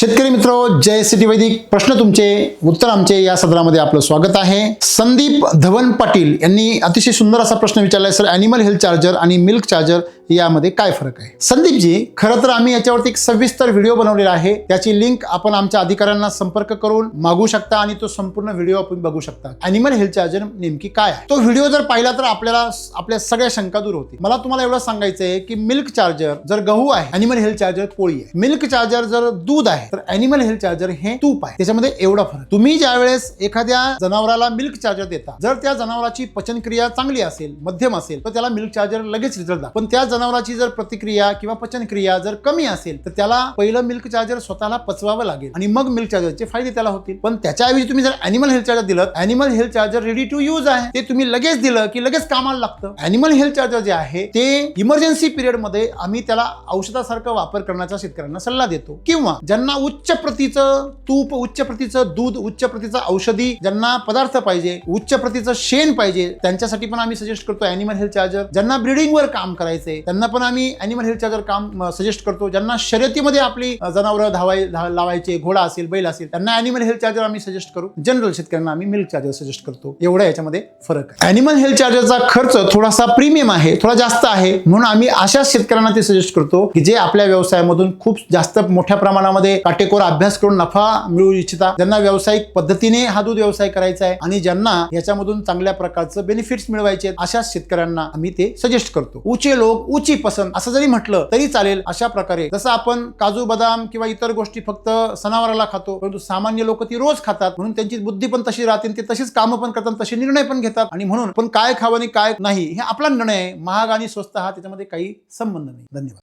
शेतकरी मित्र, जय सिटी वैदिक. प्रश्न तुमचे उत्तर आमचे या सदरामध्ये आपलं स्वागत आहे. संदीप धवन पाटील यांनी अतिशय सुंदर असा प्रश्न विचारलाय. सर, ॲनिमल हेल्थ चार्जर आणि मिल्क चार्जर यामध्ये काय फरक आहे? संदीपजी, खरं तर आम्ही याच्यावरती एक सविस्तर व्हिडिओ बनवलेला आहे. त्याची लिंक आपण आमच्या अधिकाऱ्यांना संपर्क करून मागू शकता आणि तो संपूर्ण व्हिडिओ आपण बघू शकता. ॲनिमल हेल्थ चार्जर नेमकी काय आहे तो व्हिडिओ जर पाहिला तर आपल्याला आपल्या सगळ्या शंका दूर होतील. मला तुम्हाला एवढं सांगायचं आहे की मिल्क चार्जर जर गहू आहे, ॲनिमल हेल्थ चार्जर पोळी आहे. मिल्क चार्जर जर दूध आहे तर ॲनिमल हेल्थ चार्जर हे तूप आहे. त्याच्यामध्ये एवढा फरक. तुम्ही ज्या वेळेस एखाद्या जनावराला मिल्क चार्जर देता, जर त्या जनावराची पचनक्रिया चांगली असेल, मध्यम असेल, तर त्याला मिल्क चार्जर लगेच रिझल्ट दाखवतो. पण त्या जनावराची जर प्रतिक्रिया किंवा पचनक्रिया जर कमी असेल तर त्याला पहिलं मिल्क चार्जर स्वतःला पचवावं लागेल आणि मग मिल्क चार्जरचे फायदे त्याला होतील. पण त्याच्याऐवजी तुम्ही जर ॲनिमल हेल्थ चार्जर दिलं, animal health charger ready to use आहे, ते तुम्ही लगेच दिलं की लगेच कामाला लागतं. ॲनिमल हेल्थ चार्जर जे आहे ते इमर्जन्सी पिरियड मध्ये आम्ही त्याला औषधासारखं वापर करण्याचा शेतकऱ्यांना सल्ला देतो. किंवा ज्यांना उच्च प्रतीचं तूप, उच्च प्रतीचं दूध, उच्च प्रतीचं औषधी ज्यांना पदार्थ पाहिजे, उच्च प्रतीचं शेण पाहिजे, त्यांच्यासाठी पण आम्ही सजेस्ट करतो ॲनिमल हेल्थ चार्जर. ज्यांना ब्रीडिंगवर काम करायचंय त्यांना पण आम्ही ॲनिमल हेल्थ चार्जर काम सजेस्ट करतो. ज्यांना शर्यतीमध्ये आपली जनावरं लावायचे, घोडा असेल, बैल असेल, त्यांना ॲनिमल हेल्थ चार्जर आम्ही सजेस्ट करू. जनरल शेतकऱ्यांना आम्ही मिल्क चार्जर सजेस्ट करतो. एवढा याच्यामध्ये फरक आहे. ॲनिमल हेल्थ चार्जरचा खर्च थोडासा प्रीमियम आहे, थोडा जास्त आहे, म्हणून आम्ही अशा शेतकऱ्यांना ते सजेस्ट करतो की जे आपल्या व्यवसायामधून खूप जास्त मोठ्या प्रमाणामध्ये काटेकोर अभ्यास करून नफा मिळवू इच्छिता, ज्यांना व्यावसायिक पद्धतीने हा दूध व्यवसाय करायचा आहे आणि ज्यांना याच्यामधून चांगल्या प्रकारचं बेनिफिट्स मिळवायचे, अशा शेतकऱ्यांना आम्ही ते सजेस्ट करतो. ऊंचे लोक ऊंची पसंत असं जरी म्हटलं तरी चालेल. अशा प्रकारे जसं आपण काजू बदाम किंवा इतर गोष्टी फक्त सणावाराला खातो, परंतु सामान्य लोक ती रोज खातात, म्हणून त्यांची बुद्धी पण तशी राहते, ते तशीच कामं पण करतात, तसे निर्णय पण घेतात. आणि म्हणून पण काय खावं आणि काय नाही हे आपला निर्णय आहे. महाग आणि स्वस्त हा त्याच्यामध्ये काही संबंध नाही. धन्यवाद.